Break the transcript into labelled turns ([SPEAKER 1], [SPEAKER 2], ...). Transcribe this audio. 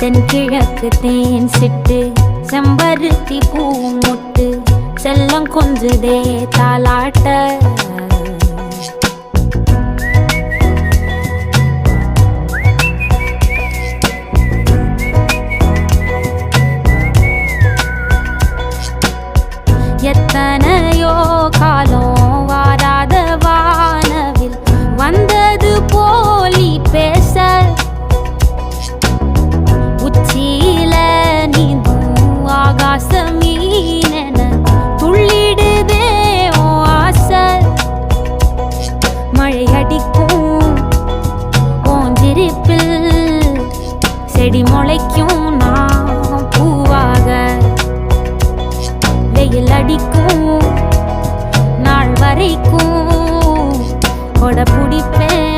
[SPEAKER 1] தென்கிழக்கு தேன் சிட்டு செம்பருத்தி பூ முட்டு செல்லம் கொஞ்சுதே தாலாட்ட எத்தனையோ காலம் வாராத வானவில் வந்தது போலி பேச உச்சியில நீந்தும் ஆகாச மீனென துள்ளிடுதே ஓ ஆசை மழை அடிக்கும் ஓஞ்சிருப்பில் செடி முளைக்கும் நான் பூவாக வெயில் அடிக்கும் நாள் வரைக்கும் கொடை பிடிப்பேன்